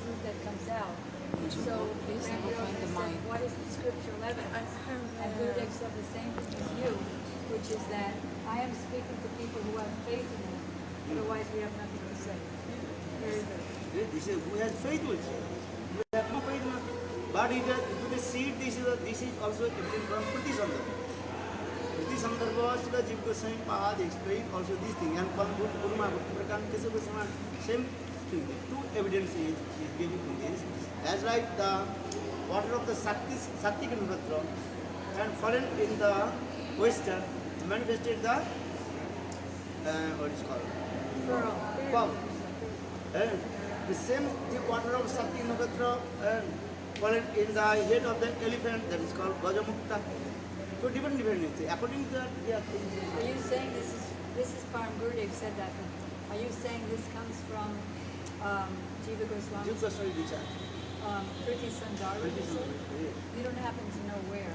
truth that comes out. So Ramdev said, what is the scriptural evidence? And Gurudev said the same thing as you, which is that I am speaking to people who have faith in him. Otherwise, we have nothing to say. Very good. This is who has faith will say. We have no faith, nothing. But if you see, this is also evident from Priti Sandarbha. Priti Sandarbha, Srila Jiva Goswami Pad explained also this thing. And Guruma Bhakti Prakana Kesava Goswami, same thing. Two evidence is given to this. As like the water of the Sakti Gandhatra and fallen in the western, manifested the, what is called? Pearl. And the same the water of Sakti Gandhatra fallen in the head of the elephant, that is called Gajamukta. So different things. According to that, Are you saying this is Param Gurudev said that? Are you saying this comes from Jiva Goswami? Jiva Goswami Vichar. Priti Sandarbha? You don't happen to know where?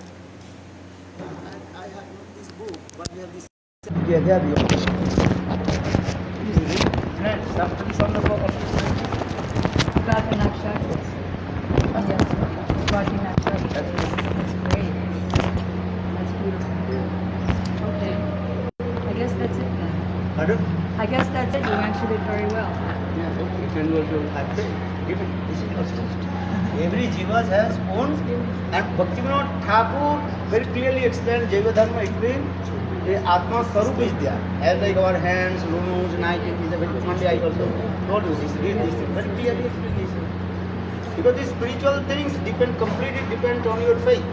I have not this book, but we have this. About the nakshatras. Yes. Swati nakshatras. That's great. That's beautiful. Okay. I guess that's it then. Pardon? I guess that's it. You answered it very well. Yeah, okay. Can you also this is also every jiva has own, and Bhaktivinoda Thakur very clearly explained, Jaiva Dharma explained, the Atma Sarup is there. As like our hands, lungs, night, is a very Monday I also told you this, read this thing. Very clearly explained this. Because these spiritual things completely depend on your faith.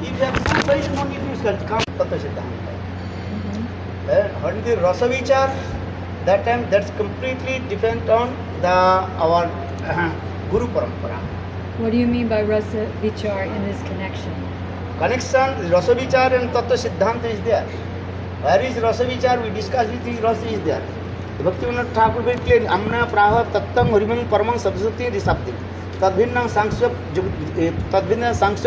If you have no faith, no need to search. Come Tattva Siddhanta. When the Rasa Vichar, that time that's completely depend on our Guru Parampara. What do you mean by Rasa Vichar in this connection? Connection, Rasa Vichar and Tattva Siddhanta is there. Where is Rasa Vichar? We discussed with you, Rasa is there. Bhaktivinoda Thakur very clear, Amna Praha Tattam Hariman Paramam Sabsati Risabdi. Tadvinnam Sanksya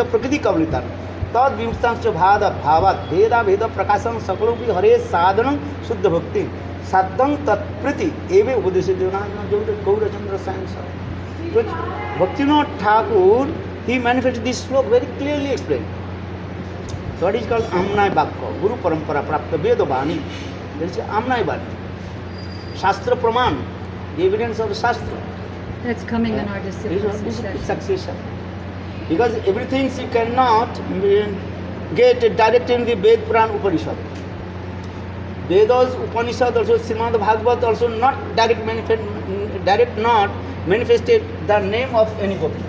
Prakriti Kavlitan. Tad Vimstansya Bhada Bhavat Veda Veda Prakasam Sakalopi Hare Sadhanam Suddha Bhakti. Saddham Tatpriti Eve Uddhasiddhana Gaura Chandra Science. Bhaktivinoda Thakur, he manifested this sloka very clearly explained. So what is called Amnai Bhakka, Guru Parampara Prapta Veda Bani. There is Amnai Bhakka. Shastra Praman, the evidence of the Shastra. That's coming in our discipline succession. Because everything you cannot get direct in the Ved Puran Upanishad. Vedas, Upanishad, also Srimad Bhagavad, also not not manifested the name of any gopi.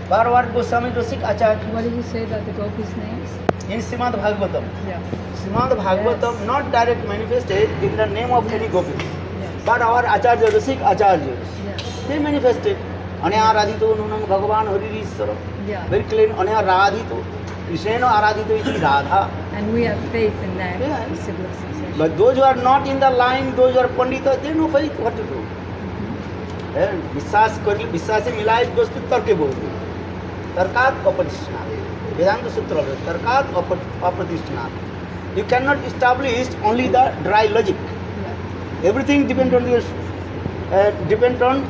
Parvar Goswami Rasik Acharya. What did you say about the gopis' names? In Srimad Bhagavatam. Yeah. Srimad Bhagavatam Yes. not direct manifested in the name of any gopi. Yes. But our Acharya Rasik Acharya, Yes. they manifested. Anaya Radhito Nunam Bhagavan Hari Isvara. Yeah. Very clear. Anaya Radhito. Krishna Aradhito iti Radha. And we have faith in that Yeah. disciplic succession. But those who are not in the line, those who are Pandita, they know faith what to do. विश्वास से मिलाए दोस्त तर्क बोलते तर्कात अपतिष्ठनात् वेदांत सूत्र तर्कात अपतिष्ठनात् you cannot establish only the dry logic. Everything depends on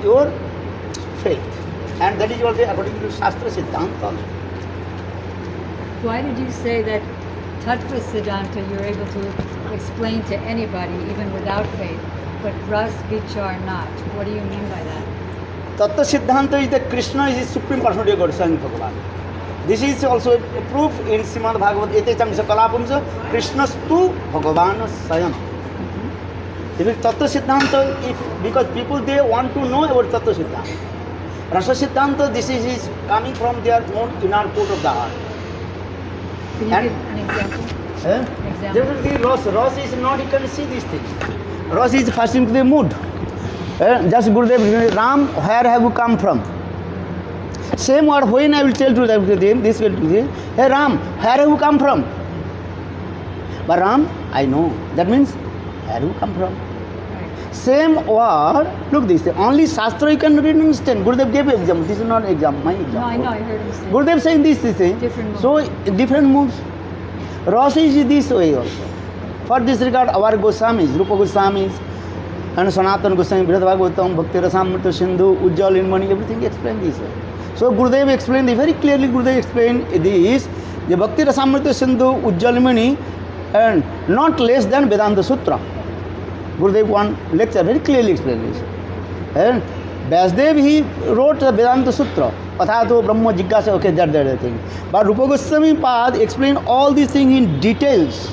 your faith, and that is also according to Shastra Siddhanta. Why did you say that Tattva Siddhanta you're able to explain to anybody even without faith, but Ras Vichar not? What do you mean by that? Tattva Siddhanta is that Krishna is the supreme personality of God, Swami Bhagavan. This is also a proof in Srimad Bhagavad Etecham Sakalapamsa Krishnastu Bhagavan Swayam. If it's Tattva Siddhanta, because people they want to know about Tattva Siddhanta. Rasa Siddhanta, this is coming from their own inner core of the heart. Can you give an example? Definitely Ras is not, you can see these things. Ras is first into the mood. Just Gurudev, Ram, where have you come from? Same word, when I will tell to them, this will be, hey Ram, where have you come from? But Ram, I know. That means, where have you come from? Right. Same word, look this, only Shastra you can read and understand. Gurudev gave example, this is not example, my example. No, I know, I heard him say. Gurudev saying this thing. Different moves. So, different moves. Rasa is this way also. For this regard, our Goswamis, Rupa Goswamis, and Sanatana Goswami, Brihad Bhagavatam, Bhakti Rasamrita Sindhu, Ujjal Inmani, everything explained this way. So Gurudev explained, very clearly Gurudev explained this, the Bhakti Rasamrita Sindhu, Ujjal Inmani, and not less than Vedanta Sutra. Gurudev one lecture very clearly explained this. And Vyasdev he wrote the Vedanta Sutra, Pathato Brahma Jigyasa, okay, that thing. But Rupa Goswami Pad explained all these things in details.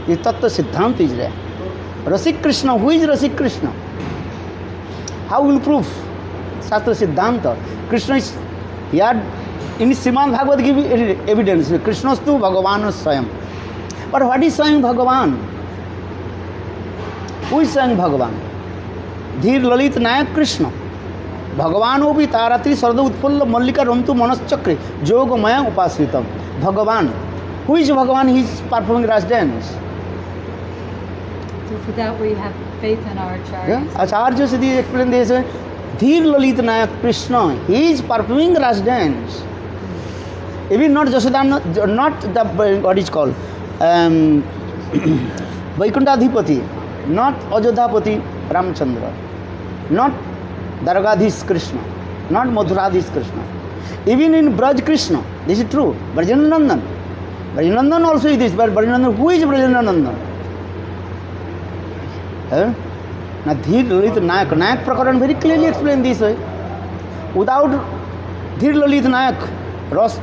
The Tattva Siddhanta is there. Rasik Krishna, who is Rasik Krishna? How will prove? Shastra Siddhanta. Krishna is, he had in Srimad Bhagavad give evidence. Krishna is to Bhagavan Swayam. But what is Swayam Bhagavan? Who is Swayam Bhagavan? Dhir Lalit Nayak Krishna. Bhagavan obi tarati sarda utpulla mallika ramtu manaschakri yoga maya upasritam. Bhagavan. Who is Bhagavan? He is performing Ras dance. So for that we have faith in our acharyas. Yeah? Acharya Siddhi explained this way. Dhir Lalit Nayak Krishna. He is performing Ras dance. Even not Jasodhana, not the, what is called, Vaikuntadhipati, not Ajodhapati Ramchandra, not Dwargadhish Krishna, not Madhuradhish Krishna. Even in Braj Krishna, this is true. Brajanandan. Brajanandan also is this, but Brajanandan, who is Brajanandan? Now, Dhir Lalit Nayak, Nayak Prakaran very clearly explained this way. Without Dhir Lalit Nayak, Ras,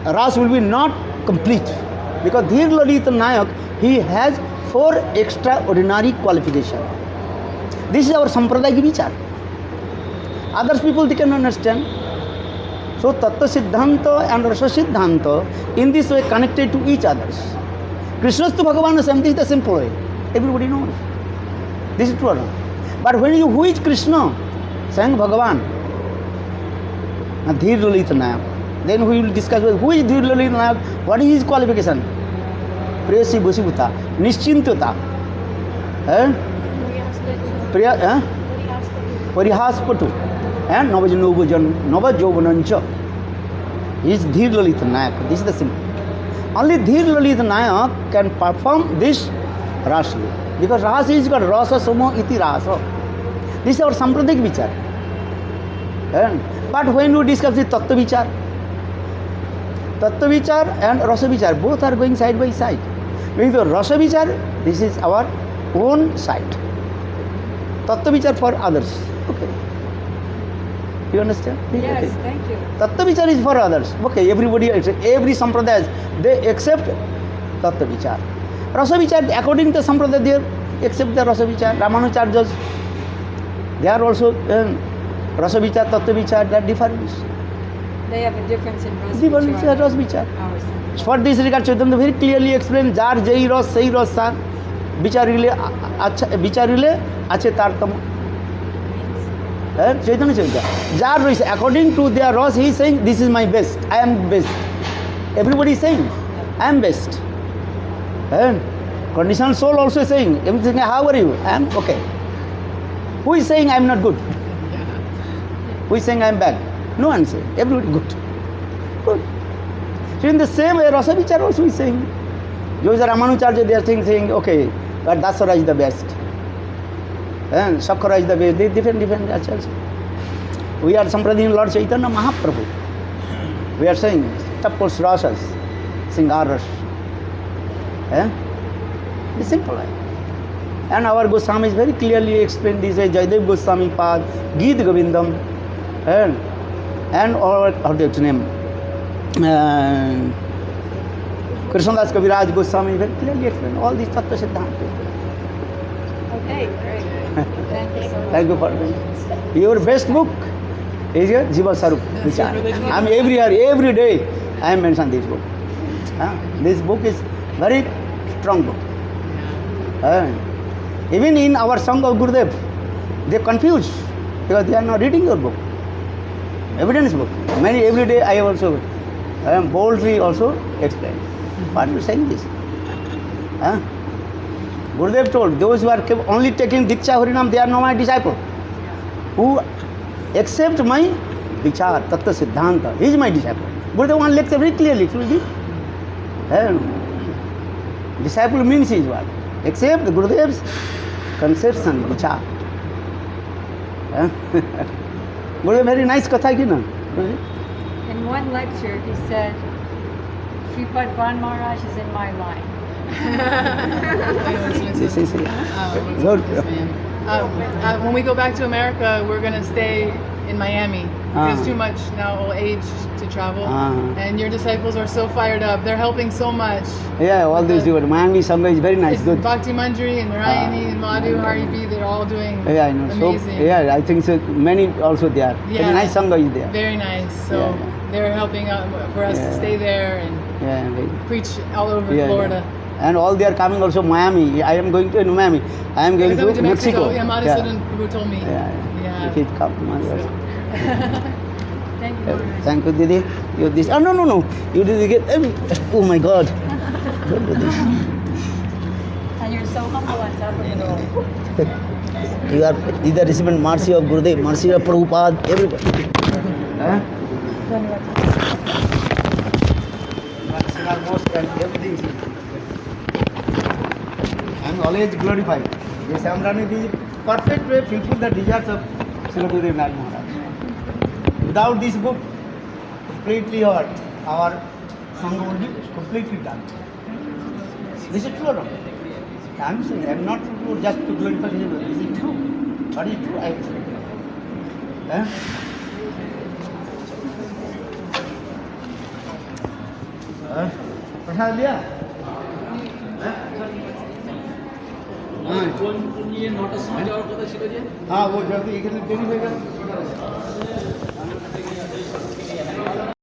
Ras will be not complete. Because Dhir Lalit Nayak, he has 4 extraordinary qualifications. This is our Sampradaya Vichar. Others people they can understand. So Tattva Siddhanta and Rasa Siddhanta in this way connected to each others. Krishna to Bhagavan is something the simple way. Everybody knows. This is true or not? But when you, who is Krishna? Saying Bhagavan. Dhir Lalit Nayak. Then we will discuss who is Dhir Lalit Nayak, what is his qualification? Prayasi Bhusibhuta, Nischintata, Parihaspatu, and Navajovanancha. He is Dhir Lalit Nayak. This is the simple. Only Dhir Lalit Nayak can perform this Rasa. Because Rasa is got Rasa Somo Iti Rasa. This is our Sampradaya Vichar. But when we discuss the Tattva Vichar and Rasa Vichar, both are going side by side. With the Rasa Vichar, this is our own side. Tattva Vichar for others. Okay. You understand? Yes, okay. thank you. Tattva Vichar is for others. Okay, everybody, every Sampradaya, they accept Tattva Vichar. Rasa Vichar, according to Sampradaya, they accept the Rasa Vichar. Ramanujacharyas, they are also Rasa Vichar, Tattva Vichar, they are different. They have a difference in Rasa Different Vichar. Rasa Vichar. Ours. For this regard, Chaitanya very clearly explained, Jar Jai Ras, Sai Ras Sar, Vicharile, Ache Tartam. Chaitanya Chaitanya. Jar Ras, according to their Ras, he is saying, this is my best, I am best. Everybody is saying, I am best. Conditioned soul also is saying, everything, how are you? I am okay. Who is saying I am not good? Who is saying I am bad? No one is saying. Everybody good. Good. So in the same way, Rasa Vichar also is saying. Those are Ramanujarya, they are saying, okay, but Dasara is the best. And Sakhara is the best. They different acharyas. We are Sampradaya Lord Chaitanya Mahaprabhu. We are saying, Tapos Rasas, Singar Ras. It's simple. And our Goswami is very clearly explained this way, Jaydev Goswami Pad, Geet Govindam, and all, how do you name? Krishnadas Kaviraj Goswami very clearly explained all these Tattva Siddhanta. Okay, great. Thank you so much. Thank you for this. Your best book is your Jiva Sarup Vichar. I am every day I am mentioning this book. This book is very strong book. Even in our song of Gurudev, they confuse because they are not reading your book. Evidence book. Every day I also boldly also explain. Why are you saying this? Gurudev told, those who are only taking Diksha Harinam, they are not my disciple. Who accept my Vichar, Tattva Siddhanta, he is my disciple. Gurudev one lecture very clearly. Disciple means is what? accept the Gurudev's conception, vichar. Gurudev, very nice katha ki na? In one lecture, he said, Sripad Ban Maharaj is in my line. This is it. Good. When we go back to America, we're going to stay in Miami. It's too much now old age to travel. And your disciples are so fired up. They're helping so much. Yeah, all these people. Miami Sangha is very nice. It's Good. Bhakti Manjari and Narayani and Madhu, Hari B, they're all doing Yeah, I know. amazing. So, yeah, I think so. Many also there. Yeah. Very nice Sangha is there. Very nice. So Yeah. they're helping out for us to Yeah. stay there and Yeah, very. preach all over Yeah, Florida. yeah. And all they are coming also Miami. I am going to Miami. I am going They're coming to Mexico. Yeah, Madhusudan Prabhu told me. Yeah. Yeah. If it comes, Miami also. Thank you, Maharaj. Thank you, Didi. You this. Oh, no. You did it. Oh my God. Don't do this. And you're so humble on top of it all. You are either receiving mercy of Gurudev, mercy of Prabhupada, everybody. Huh? Mercy are most and everything. I am always glorified. Yes, I am running the perfect way, fulfill the desires of Srila Gurudev Narayan Maharaj. Without this book, completely our Sangha will be completely done. This is true or not? I am saying, I am not true just to glorify Him. Is it true? What is true? I am saying. प्रसाद लिया? हाँ वो जल्दी एक देरी हो गया